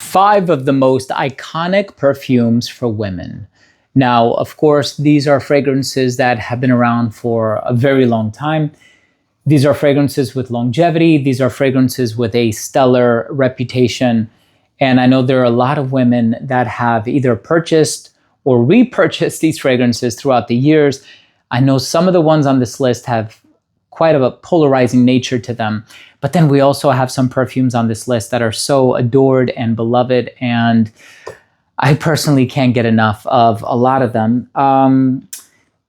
5 of the most iconic perfumes for women. Now, of course, these are fragrances that have been around for a very long time. These are fragrances with longevity. These are fragrances with a stellar reputation. And I know there are a lot of women that have either purchased or repurchased these fragrances throughout the years. I know some of the ones on this list have quite a polarizing nature to them. But then we also have some perfumes on this list that are so adored and beloved, and I personally can't get enough of a lot of them.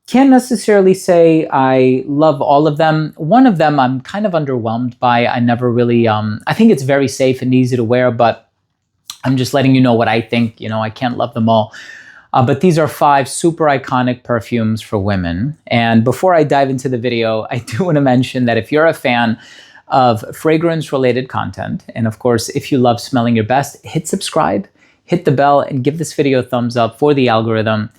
Can't necessarily say I love all of them. One of them I'm kind of underwhelmed by. I never really, I think it's very safe and easy to wear, but I'm just letting you know what I think. I can't love them all. But these are 5 super iconic perfumes for women. And before I dive into the video, I do want to mention that if you're a fan of fragrance-related content, and of course, if you love smelling your best, hit subscribe, hit the bell, and give this video a thumbs up for the algorithm.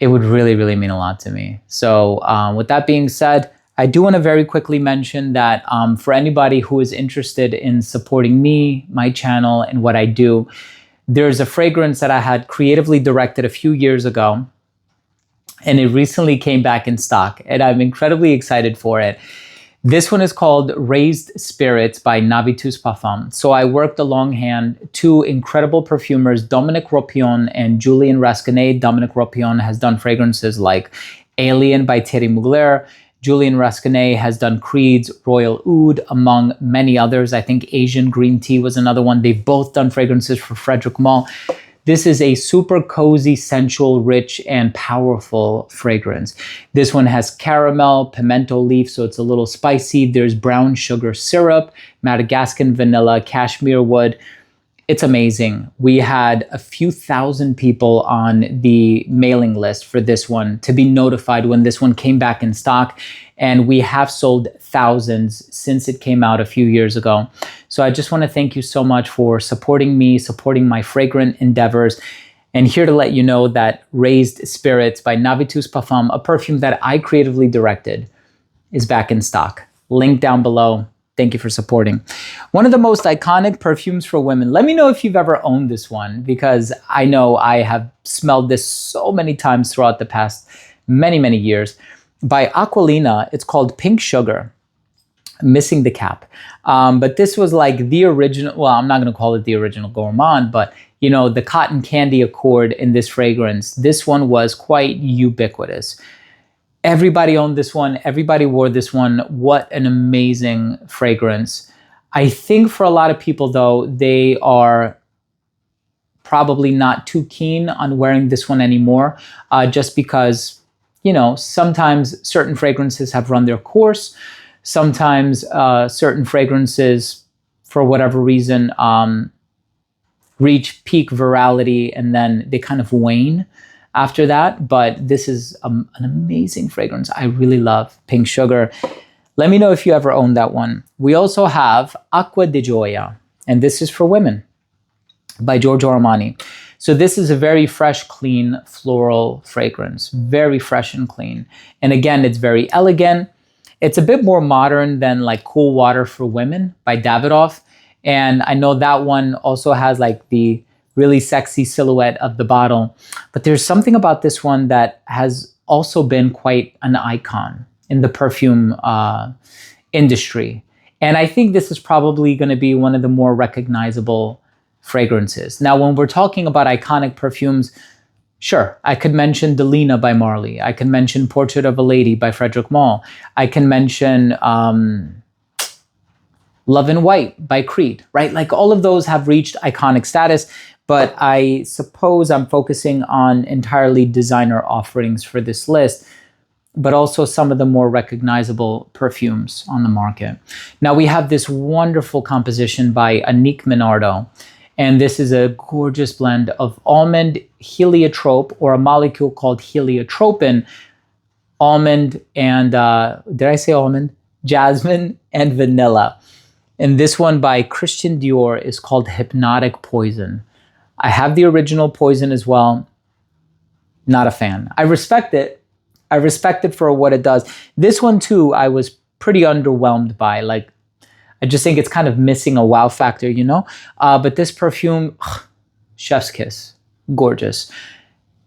It would really, really mean a lot to me. So with that being said, I do want to very quickly mention that for anybody who is interested in supporting me, my channel, and what I do, there's a fragrance that I had creatively directed a few years ago, and it recently came back in stock, and I'm incredibly excited for it. This one is called Raised Spirits by Parfums. So I worked alonghand 2 incredible perfumers, Dominique Ropion and Julien Rascanet. Dominique Ropion has done fragrances like Alien by Thierry Mugler. Julien Rascanet has done Creed's Royal Oud, among many others. I think Asian Green Tea was another one. They've both done fragrances for Frederic Malle. This is a super cozy, sensual, rich, and powerful fragrance. This one has caramel, pimento leaf, so it's a little spicy. There's brown sugar syrup, Madagascan vanilla, cashmere wood. It's amazing. We had a few thousand people on the mailing list for this one to be notified when this one came back in stock. And we have sold thousands since it came out a few years ago. So I just want to thank you so much for supporting me, supporting my fragrant endeavors. And here to let you know that Raised Spirits by Parfums, a perfume that I creatively directed, is back in stock. Link down below. Thank you for supporting. One of the most iconic perfumes for women. Let me know if you've ever owned this one, because I know I have smelled this so many times throughout the past many, many years. By Aquilina, it's called Pink Sugar. I'm missing the cap. But this was like the original, well, I'm not going to call it the original Gourmand, but the cotton candy accord in this fragrance. This one was quite ubiquitous. Everybody owned this one. Everybody wore this one. What an amazing fragrance. I think for a lot of people, though, they are probably not too keen on wearing this one anymore, just because, sometimes certain fragrances have run their course. Sometimes certain fragrances, for whatever reason, reach peak virality and then they kind of wane after that. But this is an amazing fragrance. I really love Pink Sugar. Let me know if you ever owned that one. We also have Aqua de Joya, and this is for women, by Giorgio Armani. So this is a very fresh, clean, floral fragrance. Very fresh and clean. And again, it's very elegant. It's a bit more modern than like Cool Water for Women by Davidoff. And I know that one also has like the really sexy silhouette of the bottle. But there's something about this one that has also been quite an icon in the perfume industry. And I think this is probably going to be one of the more recognizable fragrances. Now, when we're talking about iconic perfumes, sure, I could mention Delina by Marley. I can mention Portrait of a Lady by Frederic Malle. I can mention Love in White by Creed, right? Like all of those have reached iconic status, but I suppose I'm focusing on entirely designer offerings for this list, but also some of the more recognizable perfumes on the market. Now we have this wonderful composition by Annick Minardo, and this is a gorgeous blend of almond heliotrope, or a molecule called heliotropin, almond and, did I say almond? Jasmine and vanilla. And this one by Christian Dior is called Hypnotic Poison. I have the original Poison as well. Not a fan. I respect it. I respect it for what it does. This one too, I was pretty underwhelmed by. Like, I just think it's kind of missing a wow factor, you know? But this perfume, chef's kiss, gorgeous.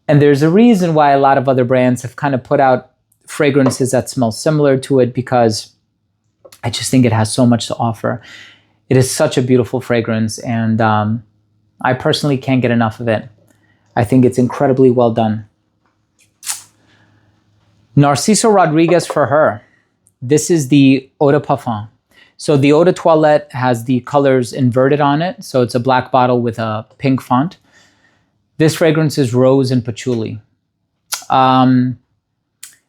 And there's a reason why a lot of other brands have kind of put out fragrances that smell similar to it, because I just think it has so much to offer. It is such a beautiful fragrance, and I personally can't get enough of it. I think it's incredibly well done. Narciso Rodriguez for her. This is the Eau de Parfum. So the Eau de Toilette has the colors inverted on it. So it's a black bottle with a pink font. This fragrance is rose and patchouli.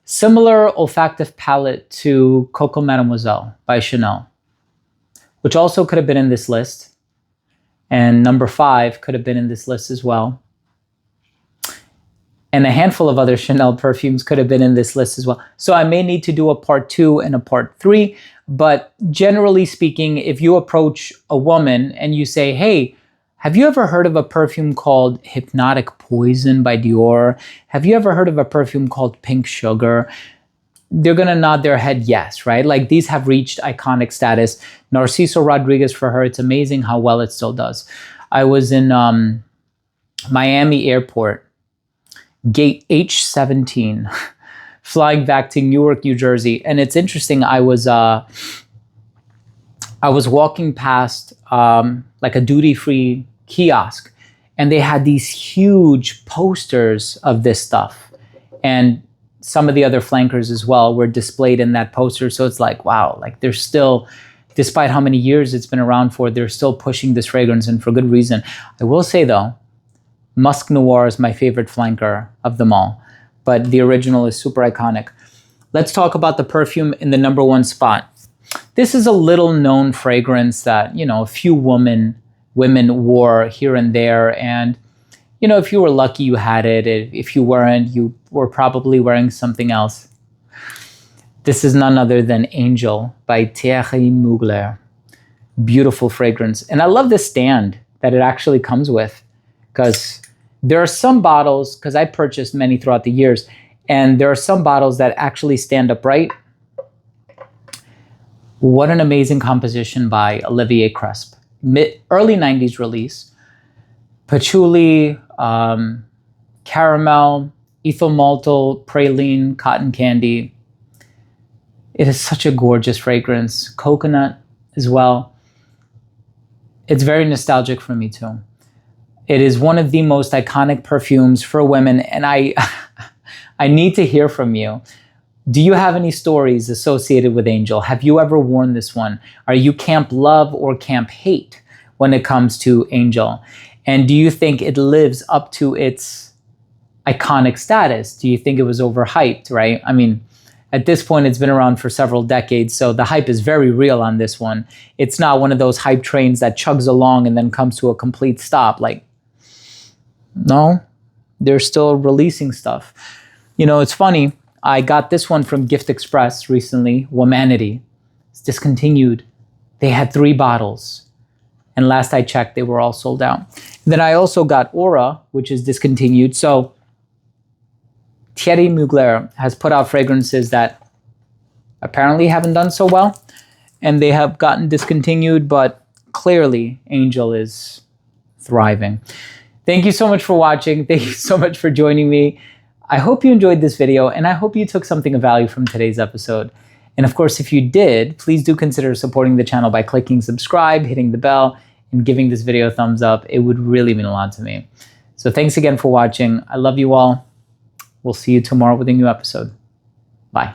Similar olfactive palette to Coco Mademoiselle by Chanel, which also could have been in this list. And number 5 could have been in this list as well. And a handful of other Chanel perfumes could have been in this list as well. So I may need to do a part 2 and a part 3. But generally speaking, if you approach a woman and you say, hey, have you ever heard of a perfume called Hypnotic Poison by Dior? Have you ever heard of a perfume called Pink Sugar? They're going to nod their head yes, right? Like, these have reached iconic status. Narciso Rodriguez, for her, it's amazing how well it still does. I was in Miami Airport, gate H17, flying back to Newark, New Jersey. And it's interesting, I was walking past like a duty-free kiosk, and they had these huge posters of this stuff. And some of the other flankers as well were displayed in that poster. So it's like, wow, like they're still, despite how many years it's been around for, they're still pushing this fragrance, and for good reason. I will say though, Musk Noir is my favorite flanker of them all, but the original is super iconic. Let's talk about the perfume in the number 1 spot. This is a little known fragrance that, you know, a few women wore here and there. And, you know, if you were lucky, you had it. If you weren't, you were probably wearing something else. This is none other than Angel by Thierry Mugler. Beautiful fragrance. And I love the stand that it actually comes with, because there are some bottles, because I purchased many throughout the years, and there are some bottles that actually stand upright. What an amazing composition by Olivier Cresp. Early 90s release. Patchouli, caramel, ethyl maltol, praline, cotton candy. It is such a gorgeous fragrance. Coconut as well. It's very nostalgic for me too. It is one of the most iconic perfumes for women, and I need to hear from you. Do you have any stories associated with Angel? Have you ever worn this one? Are you camp love or camp hate when it comes to Angel? And do you think it lives up to its iconic status? Do you think it was overhyped, right? I mean, at this point, it's been around for several decades, so the hype is very real on this one. It's not one of those hype trains that chugs along and then comes to a complete stop. Like, no, they're still releasing stuff. You know, it's funny. I got this one from Gift Express recently, Womanity. It's discontinued. They had 3 bottles. And last I checked, they were all sold out. Then I also got Aura, which is discontinued. So Thierry Mugler has put out fragrances that apparently haven't done so well, and they have gotten discontinued, but clearly Angel is thriving. Thank you so much for watching. Thank you so much for joining me. I hope you enjoyed this video, and I hope you took something of value from today's episode. And of course, if you did, please do consider supporting the channel by clicking subscribe, hitting the bell, and giving this video a thumbs up. It would really mean a lot to me. So thanks again for watching. I love you all. We'll see you tomorrow with a new episode. Bye.